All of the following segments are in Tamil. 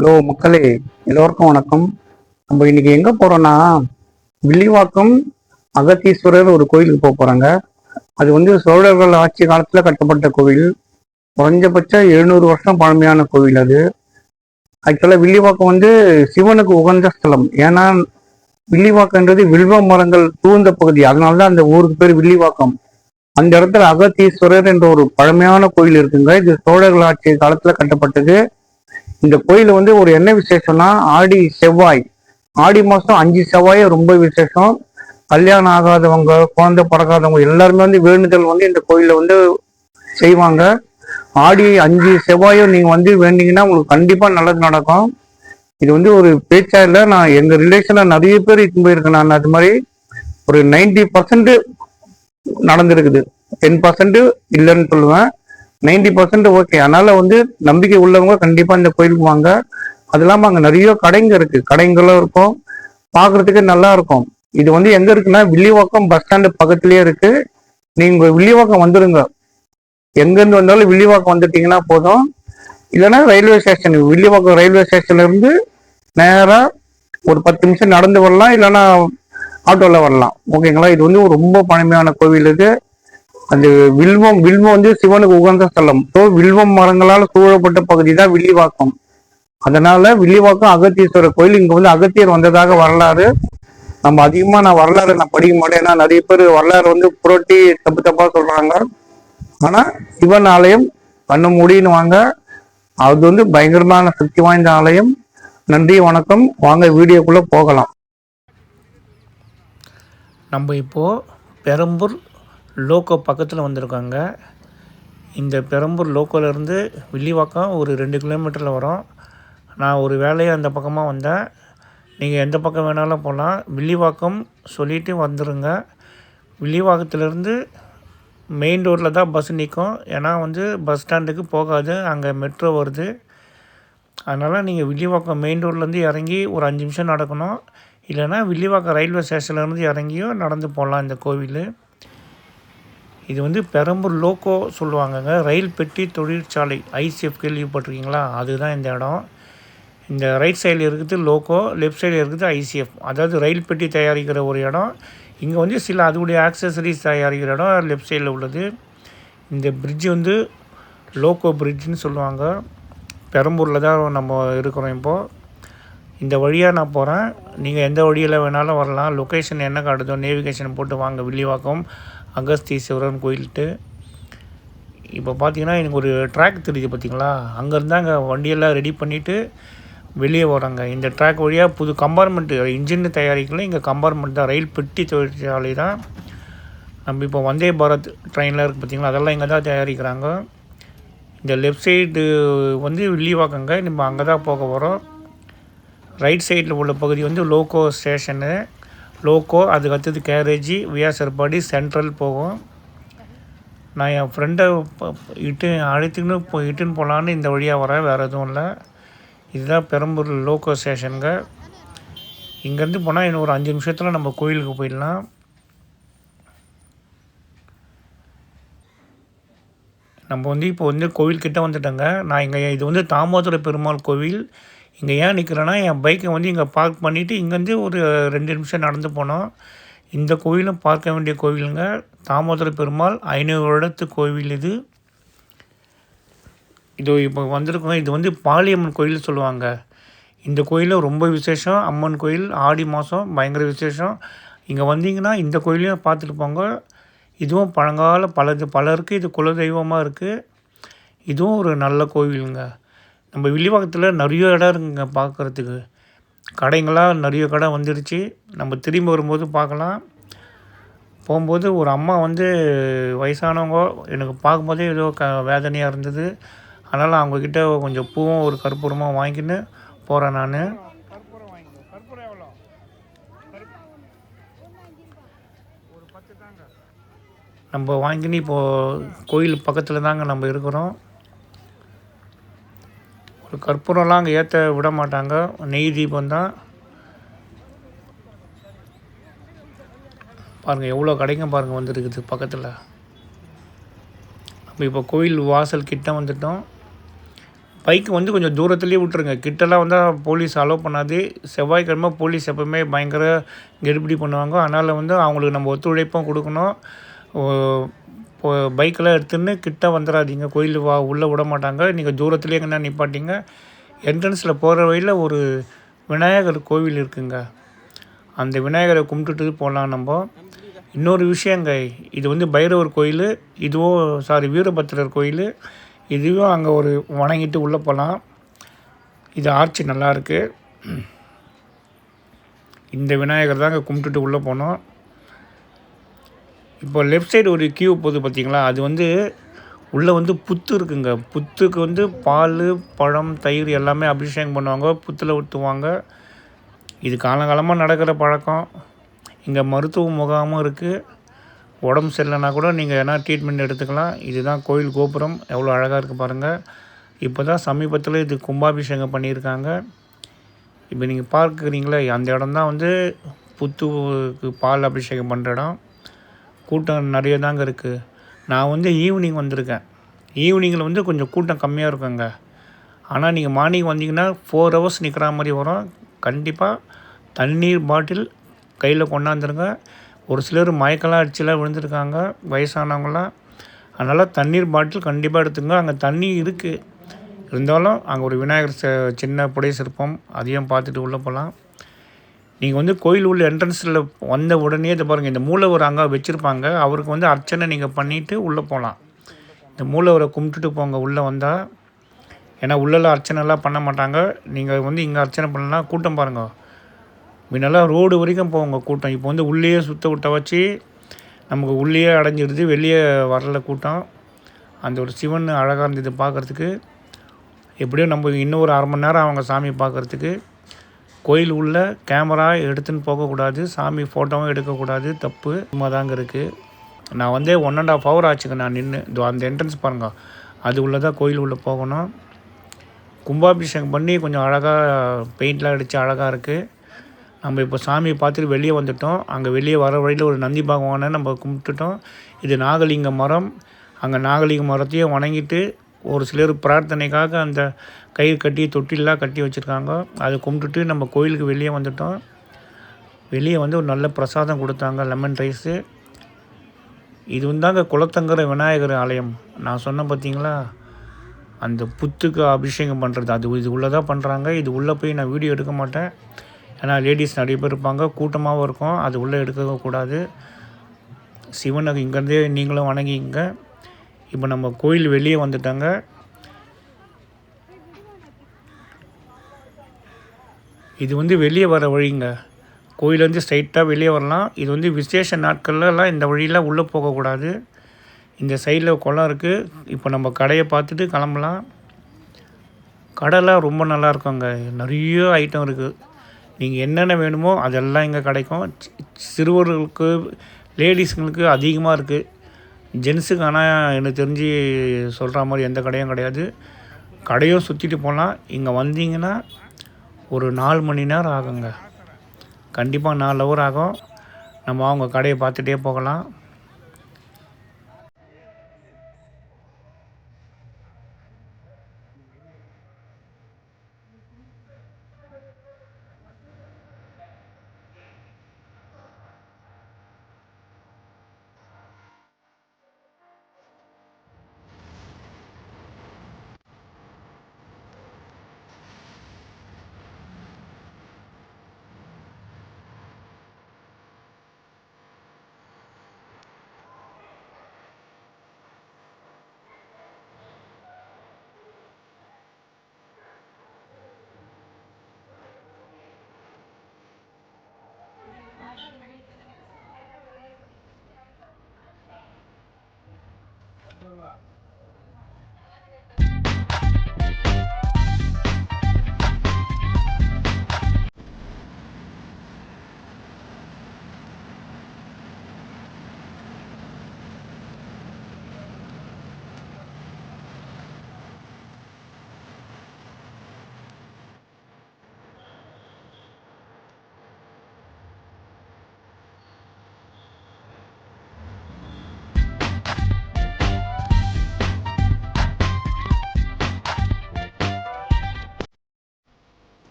ஹலோ மக்களே, எல்லோருக்கும் வணக்கம். நம்ம இன்னைக்கு எங்க போறோம்னா வில்லிவாக்கம் அகத்தீஸ்வரர் ஒரு கோயிலுக்கு போறாங்க. அது வந்து சோழர்கள் ஆட்சி காலத்துல கட்டப்பட்ட கோவில். குறைஞ்சபட்சம் 700 வருஷம் பழமையான கோவில் அது. ஆக்சுவலா வில்லிவாக்கம் வந்து சிவனுக்கு உகந்த ஸ்தலம். ஏன்னா வில்லிவாக்கம்ன்றது வில்வ மரங்கள் சூழ்ந்த பகுதி, அதனாலதான் அந்த ஊருக்கு பேர் வில்லிவாக்கம். அந்த இடத்துல அகத்தீஸ்வரர் என்ற ஒரு பழமையான கோயில் இருக்குங்க. இது சோழர்கள் ஆட்சி காலத்துல கட்டப்பட்டது. இந்த கோயில வந்து ஒரு என்ன விசேஷம்னா ஆடி செவ்வாய், ஆடி மாசம் 5 செவ்வாய் ரொம்ப விசேஷம். கல்யாணம் ஆகாதவங்க, குழந்தை பிறக்காதவங்க எல்லாருமே வந்து வேண்டுதல் வந்து இந்த கோயில வந்து செய்வாங்க. ஆடி 5 செவ்வாயும் நீங்க வந்து வேண்டீங்கன்னா உங்களுக்கு கண்டிப்பா நல்லது நடக்கும். இது வந்து ஒரு பேச்சா இல்லை, நான் எங்க ரிலேஷன்ல நிறைய பேர் இட்டு போயிருக்கேன். நான் அது மாதிரி ஒரு 90% நடந்திருக்குது. 10% இல்லைன்னு சொல்லுவேன். 90% ஓகே. அதனால வந்து நம்பிக்கை உள்ளவங்க கண்டிப்பா இந்த கோயிலுக்கு வாங்க. அது இல்லாம அங்க நிறைய கடைங்க இருக்கு, கடைங்களும் இருக்கும், பாக்குறதுக்கு நல்லா இருக்கும். இது வந்து எங்க இருக்குன்னா வில்லிவாக்கம் பஸ் ஸ்டாண்டு பக்கத்துலயே இருக்கு. நீங்க வில்லிவாக்கம் வந்துருங்க, எங்க இருந்து வந்தாலும் வில்லிவாக்கம் வந்துட்டீங்கன்னா போதும். இல்லைன்னா ரயில்வே ஸ்டேஷன், வில்லிவாக்கம் ரயில்வே ஸ்டேஷன்ல இருந்து நேரா ஒரு 10 நிமிஷம் நடந்து வரலாம், இல்லைன்னா ஆட்டோல வரலாம். ஓகேங்களா? இது வந்து ரொம்ப பழமையான கோவில் இது. அந்த வில்வம் வில்வம் வந்து சிவனுக்கு உகந்த ஸ்தலம். ஸோ வில்வம் மரங்களால் சூழப்பட்ட பகுதி தான் வில்லிவாக்கம். அதனால வில்லிவாக்கம் அகத்தீஸ்வரர் கோயில். இங்க வந்து அகத்தியர் வந்ததாக வரலாறு. நம்ம அதிகமா நான் வரலாறு படிக்க மாட்டேன், ஏன்னா நிறைய பேர் வரலாறு வந்து புரட்டி தப்பு தப்பா சொல்றாங்க. ஆனா சிவன் ஆலயம் கண்ண மூடின்னு வாங்க, அது வந்து பயங்கரமான சக்தி வாய்ந்த ஆலயம். நன்றி, வணக்கம். வாங்க வீடியோக்குள்ள போகலாம். நம்ம இப்போது பெரம்பூர் லோக்கோ பக்கத்தில் வந்திருக்காங்க. இந்த பெரம்பூர் லோக்கோலேருந்து வில்லிவாக்கம் ஒரு 2 கிலோமீட்டரில் வரும். நான் ஒரு வேலையை அந்த பக்கமாக வந்தேன். நீங்கள் எந்த பக்கம் வேணாலும் போகலாம். வில்லிவாக்கம் சொல்லிவிட்டு வந்துடுங்க. வில்லிவாக்கத்துலேருந்து மெயின் ரோட்டில் தான் பஸ் நிற்கும். ஏன்னா வந்து பஸ் ஸ்டாண்டுக்கு போகாது, அங்கே மெட்ரோ வருது. அதனால் நீங்கள் வில்லிவாக்கம் மெயின் ரோட்லேருந்து இறங்கி ஒரு 5 நிமிஷம் நடக்கணும். இல்லைனா வில்லிவாக்கம் ரயில்வே ஸ்டேஷன்லேருந்து இறங்கியும் நடந்து போகலாம். இந்த கோவில் இது வந்து பெரம்பூர் லோக்கோ சொல்லுவாங்கங்க. ரயில் பெட்டி தொழிற்சாலை, ஐசிஎஃப் கேள்விப்பட்டிருக்கீங்களா? அதுதான் இந்த இடம். இந்த ரைட் சைடில் இருக்குது லோக்கோ, லெஃப்ட் சைடில் இருக்குது ஐசிஎஃப். அதாவது ரயில் பெட்டி தயாரிக்கிற ஒரு இடம். இங்கே வந்து சில அதுடைய ஆக்சசரிஸ் தயாரிக்கிற இடம் லெஃப்ட் சைடில் உள்ளது. இந்த பிரிட்ஜ் வந்து லோக்கோ பிரிட்ஜுன்னு சொல்லுவாங்க. பெரம்பூரில் தான் நம்ம இருக்கிறோம் இப்போது. இந்த வழியாக நான் போகிறேன். நீங்கள் எந்த வழியில் வேணாலும் வரலாம். லொக்கேஷன் என்ன காட்டுதோ நேவிகேஷன் போட்டு வாங்க. வில்லிவாக்கம் அகஸ்தீஸ்வரன் கோயில்ட்டு. இப்போ பார்த்தீங்கன்னா எனக்கு ஒரு ட்ராக் தெரியுது பார்த்தீங்களா? அங்கேருந்து அங்கே வண்டியெல்லாம் ரெடி பண்ணிவிட்டு வெளியே வராங்க. இந்த ட்ராக் வழியாக புது கம்பார்ட்மெண்ட்டு, இன்ஜின் தயாரிக்கல, இங்கே கம்பார்ட்மெண்ட் தான், ரயில் பெட்டி தொழிற்சாலை தான். நம்ம இப்போ வந்தே பாரத் ட்ரெயினில் இருக்குது பார்த்தீங்களா? அதெல்லாம் இங்கே தான் தயாரிக்கிறாங்க. இந்த லெஃப்ட் சைடு வந்து வில்லிவாக்கங்க. நம்ம அங்கே தான் போக வரோம். ரைட் சைடில் உள்ள பகுதி வந்து லோக்கோ ஸ்டேஷனு. லோக்கோ, அதுக்கு அடுத்தது கேரேஜி, வியாசர்பாடி, சென்ட்ரல் போகும். நான் என் ஃப்ரெண்டை இட்டுன்னு போகலான்னு இந்த வழியாக வரேன், வேறு எதுவும் இல்லை. இதுதான் பெரம்பூர் லோக்கோ ஸ்டேஷனுங்க. இங்கேருந்து போனால் இன்னும் ஒரு 5 நிமிஷத்தில் நம்ம கோயிலுக்கு போயிடலாம். நம்ம வந்து இப்போ வந்து கோவில்கிட்ட வந்துட்டோங்க. நான் இங்கே இது வந்து தாமோதர பெருமாள் கோவில். இங்கே ஏன் நிற்கிறேன்னா, என் பைக்கை வந்து இங்கே பார்க் பண்ணிவிட்டு இங்கேருந்து ஒரு 2 நிமிஷம் நடந்து போனோம். இந்த கோவிலும் பார்க்க வேண்டிய கோவிலுங்க. தாமோதர பெருமாள் 500 வருடத்து கோவில் இது. இது இப்போ வந்திருக்கோங்க. இது வந்து பாலியம்மன் கோயில் சொல்லுவாங்க. இந்த கோயிலும் ரொம்ப விசேஷம். அம்மன் கோயில் ஆடி மாதம் பயங்கர விசேஷம். இங்கே வந்தீங்கன்னா இந்த கோயிலையும் பார்த்துட்டு போங்க. இதுவும் பழங்கால பலருக்கு இது குலதெய்வமாக இருக்குது. இதுவும் ஒரு நல்ல கோவிலுங்க. நம்ம வில்லிவாக்கத்தில் நிறைய இடம் இருக்குங்க பார்க்குறதுக்கு. கடைங்களாம் நிறைய கடை வந்துடுச்சு. நம்ம திரும்பி வரும்போது பார்க்கலாம். போகும்போது ஒரு அம்மா வந்து வயசானவங்க, எனக்கு பார்க்கும்போதே ஏதோ வேதனையாக இருந்தது. அதனால் அவங்கக்கிட்ட கொஞ்சம் பூவும் ஒரு கற்பூரமாக வாங்கிக்கின்னு போகிறேன் நான். நம்ம வாங்கின்னு இப்போது கோயில் பக்கத்தில் தாங்க நம்ம இருக்கிறோம். ஒரு கற்பூரம்லாம் அங்கே ஏற்ற விட மாட்டாங்க, நெய் தீபம் தான். பாருங்கள் எவ்வளோ கடைங்க பாருங்கள் வந்துருக்குது பக்கத்தில். நம்ம இப்போ கோயில் வாசல் கிட்ட வந்துட்டோம். பைக் வந்து கொஞ்சம் தூரத்துலேயே விட்ருங்க. கிட்டலாம் வந்தால் போலீஸ் அலோவ் பண்ணாது. செவ்வாய்க்கிழமை போலீஸ் எப்போவுமே பயங்கர கெடுபிடி பண்ணுவாங்க. அதனால் வந்து அவங்களுக்கு நம்ம ஒத்துழைப்பும் கொடுக்கணும். ஓ இப்போ பைக்கெல்லாம் எடுத்துன்னு கிட்ட வந்துடாதீங்க. கோயில் உள்ளே விட மாட்டாங்க. நீங்கள் தூரத்துலேயே எங்கன்னா நிப்பாட்டிங்க. என்ட்ரன்ஸில் போகிற வழியில் ஒரு விநாயகர் கோவில் இருக்குங்க. அந்த விநாயகரை கும்பிட்டுட்டு போகலாம் நம்ம. இன்னொரு விஷயங்க, இது வந்து பைரவர் கோயில், இதுவும் வீரபத்திரர் கோயில். இதுவும் அங்கே ஒரு வணங்கிட்டு உள்ளே போகலாம். இது ஆர்ச்சி நல்லாயிருக்கு. இந்த விநாயகர் தாங்க கும்பிட்டுட்டு உள்ளே போனோம். இப்போ லெஃப்ட் சைடு ஒரு கியூ போகுது பார்த்தீங்களா, அது வந்து உள்ளே வந்து புத்து இருக்குங்க. புத்துக்கு வந்து பால், பழம், தயிர் எல்லாமே அபிஷேகம் பண்ணுவாங்க, புத்தில் ஊற்றுவாங்க. இது காலங்காலமாக நடக்கிற பழக்கம். இங்கே மருத்துவ முகாமும் இருக்குது. உடம்பு சரியில்லைனா கூட நீங்கள் எதனா ட்ரீட்மெண்ட் எடுத்துக்கலாம். இதுதான் கோயில் கோபுரம், எவ்வளோ அழகாக இருக்குது பாருங்கள். இப்போ தான் சமீபத்தில் இது கும்பாபிஷேகம் பண்ணியிருக்காங்க. இப்போ நீங்கள் பார்க்குறீங்களே, அந்த இடம் தான் வந்து புத்துக்கு பால் அபிஷேகம் பண்ணுற இடம். கூட்டம் நிறைய தாங்க இருக்குது. நான் வந்து ஈவினிங் வந்திருக்கேன். ஈவினிங்கில் வந்து கொஞ்சம் கூட்டம் கம்மியாக இருக்குங்க. ஆனால் நீங்கள் மார்னிங் வந்தீங்கன்னா 4 ஹவர்ஸ் நிற்கிற மாதிரி வரும். கண்டிப்பாக தண்ணீர் பாட்டில் கையில் கொண்டாந்துருங்க. ஒரு சிலர் மயக்கெல்லாம் அடிச்சுலாம் விழுந்திருக்காங்க, வயசானவங்களாம். அதனால் தண்ணீர் பாட்டில் கண்டிப்பாக எடுத்துங்க. அங்கே தண்ணி இருக்குது, இருந்தாலும் அங்கே ஒரு விநாயகர் சின்ன புடை சிற்பம், அதையும் பார்த்துட்டு உள்ளே போகலாம். நீங்கள் வந்து கோயில் உள்ள என்ட்ரன்ஸில் வந்த உடனே இதை பாருங்கள், இந்த மூலவர் அங்கே வச்சுருப்பாங்க. அவருக்கு வந்து அர்ச்சனை நீங்கள் பண்ணிவிட்டு உள்ளே போகலாம். இந்த மூலவரை கும்பிட்டுட்டு போங்க உள்ளே வந்தால். ஏன்னா உள்ளெல்லாம் அர்ச்சனைலாம் பண்ண மாட்டாங்க. நீங்கள் வந்து இங்கே அர்ச்சனை பண்ணலாம். கூட்டம் பாருங்கள், முன்னெல்லாம் ரோடு வரைக்கும் போங்க கூட்டம். இப்போ வந்து உள்ளேயே சுற்ற விட்ட வச்சு நமக்கு உள்ளேயே அடைஞ்சிடுது, வெளியே வரல கூட்டம். அந்த ஒரு சிவன் அழகாக இருந்தது பார்க்குறதுக்கு. எப்படியோ நம்ம இன்னும் ஒரு 1/2 மணி நேரம் அவங்க சாமி பார்க்குறதுக்கு. கோயில் உள்ள கேமரா எடுத்துன்னு போகக்கூடாது, சாமி ஃபோட்டோவும் எடுக்கக்கூடாது, தப்பு. சும்மா தாங்க இருக்குது. நான் வந்து 1.5 hour ஆச்சுங்க நான் நின்று. அந்த என்ட்ரன்ஸ் பாருங்கள், அது உள்ளே தான் கோயில் உள்ளே போகணும். கும்பாபிஷேகம் பண்ணி கொஞ்சம் அழகாக பெயிண்ட்லாம் அடித்து அழகாக இருக்குது. நம்ம இப்போ சாமியை பார்த்துட்டு வெளியே வந்துவிட்டோம். அங்கே வெளியே வர வழியில் ஒரு நந்தி பகவானை நம்ம கும்பிட்டுட்டோம். இது நாகலிங்க மரம். அங்கே நாகலிங்க மரத்தையும் வணங்கிட்டு ஒரு சிலர் பிரார்த்தனைக்காக அந்த கயிறு கட்டி தொட்டிலாம் கட்டி வச்சுருக்காங்க. அதை கும்பிட்டுட்டு நம்ம கோயிலுக்கு வெளியே வந்துவிட்டோம். வெளியே வந்து ஒரு நல்ல பிரசாதம் கொடுத்தாங்க, லெமன் ரைஸு. இது வந்தாங்க குளத்தங்கரை விநாயகர் ஆலயம். நான் சொன்னேன் பார்த்தீங்களா, அந்த புத்துக்கு அபிஷேகம் பண்ணுறது, அது இது உள்ளே தான் பண்ணுறாங்க. இது உள்ளே போய் நான் வீடியோ எடுக்க மாட்டேன். ஏன்னா லேடிஸ் நிறைய பேர் இருப்பாங்க, கூட்டமாகவும் இருக்கும். அது உள்ளே எடுக்கக்கூடாது. சிவனை இங்கேருந்தே நீங்களும் வணங்கிங்க. இப்போ நம்ம கோயில் வெளியே வந்துட்டாங்க. இது வந்து வெளியே வர வழிங்க. கோயிலேருந்து ஸ்ட்ரைட்டாக வெளியே வரலாம். இது வந்து விசேஷ நாட்கள்லாம் இந்த வழியில் உள்ளே போகக்கூடாது. இந்த சைடில் குளம் இருக்குது. இப்போ நம்ம கடையை பார்த்துட்டு கிளம்பலாம். கடைலாம் ரொம்ப நல்லா இருக்குங்க, நிறைய ஐட்டம் இருக்குது. நீங்கள் என்னென்ன வேணுமோ அதெல்லாம் இங்கே கிடைக்கும். சிறுவர்களுக்கு, லேடிஸுங்களுக்கு அதிகமாக இருக்குது. ஜென்ஸுக்கு ஆனால் எனக்கு தெரிஞ்சு சொல்கிற மாதிரி எந்த கடையும் கிடையாது. கடையும் சுற்றிட்டு போகலாம். இங்கே வந்தீங்கன்னா ஒரு 4 மணி நேரம் ஆகுங்க. கண்டிப்பாக 4 hour ஆகும். நம்ம அவங்க கடையை பார்த்துட்டே போகலாம்.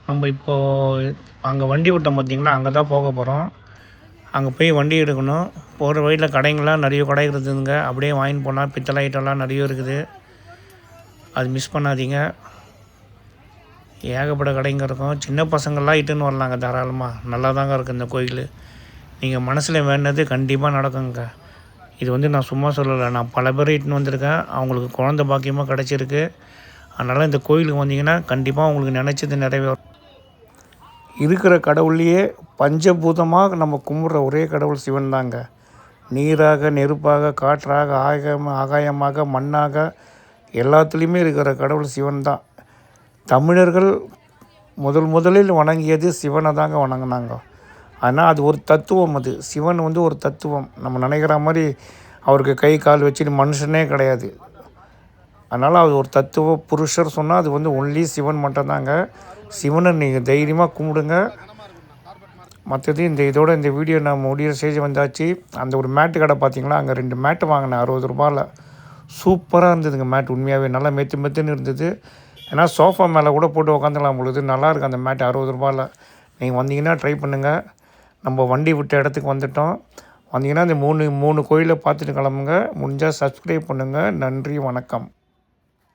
நம்ம இப்போது அங்கே வண்டி விட்டோம் பார்த்தீங்களா, அங்கே தான் போக போகிறோம். அங்கே போய் வண்டி எடுக்கணும். போகிற வழியில் கடைங்கள்லாம் நிறைய கடை இருக்குதுங்க. அப்படியே வாங்கின்னு போனால் பித்தளை ஐட்டம்லாம் நிறைய இருக்குது. அது மிஸ் பண்ணாதீங்க. ஏகப்பட்ட கடைங்க இருக்கும். சின்ன பசங்கள்லாம் இட்டுன்னு வரலாங்க தாராளமாக. நல்லா தாங்க இருக்குது இந்த கோயில். நீங்கள் மனசில் வேண்டினது கண்டிப்பாக நடக்குங்க. இது வந்து நான் சும்மா சொல்லலை, நான் பல பேர் இட்டுன்னு வந்திருக்கேன். அவங்களுக்கு குழந்த பாக்கியமாக கிடச்சிருக்கு. அதனால் இந்த கோயிலுக்கு வந்தீங்கன்னா கண்டிப்பாக உங்களுக்கு நினச்சது நிறைவேறும். இருக்கிற கடவுள்லேயே பஞ்சபூதமாக நம்ம கும்பிட்ற ஒரே கடவுள் சிவன் தாங்க. நீராக, நெருப்பாக, காற்றாக, ஆகாயமாக, மண்ணாக, எல்லாத்துலேயுமே இருக்கிற கடவுள் சிவன் தான். தமிழர்கள் முதலில் வணங்கியது சிவனை தாங்க வணங்கினாங்க. ஆனால் அது ஒரு தத்துவம். அது சிவன் வந்து ஒரு தத்துவம். நம்ம நினைக்கிற மாதிரி அவருக்கு கை கால் வச்சுட்டு மனுஷனே கிடையாது. அதனால் அது ஒரு தத்துவ புருஷர் சொன்னால் அது வந்து ஒன்லி சிவன் மட்டும்தாங்க. சிவனை நீங்கள் தைரியமாக கும்பிடுங்க. மற்றது இதோட இந்த வீடியோ நான் முடிகிற ஸ்டேஜ் வந்தாச்சு. அந்த ஒரு மேட்டு கடை பார்த்தீங்களா, அங்கே 2 மேட்டு வாங்கினேன் 60 ரூபாயில். சூப்பராக இருந்ததுங்க மேட். உண்மையாகவே நல்லா மெத்துன்னு இருந்தது. ஏன்னா சோஃபா மேலே கூட போட்டு உக்காந்துக்கலாம் பொழுது நல்லாயிருக்கு அந்த மேட்டு 60 ரூபாயில். நீங்கள் வந்தீங்கன்னா ட்ரை பண்ணுங்கள். நம்ம வண்டி விட்ட இடத்துக்கு வந்துவிட்டோம். வந்தீங்கன்னா இந்த 3 கோயிலை பார்த்துட்டு கிளம்புங்க. முடிஞ்சால் சப்ஸ்கிரைப் பண்ணுங்கள். நன்றி, வணக்கம்.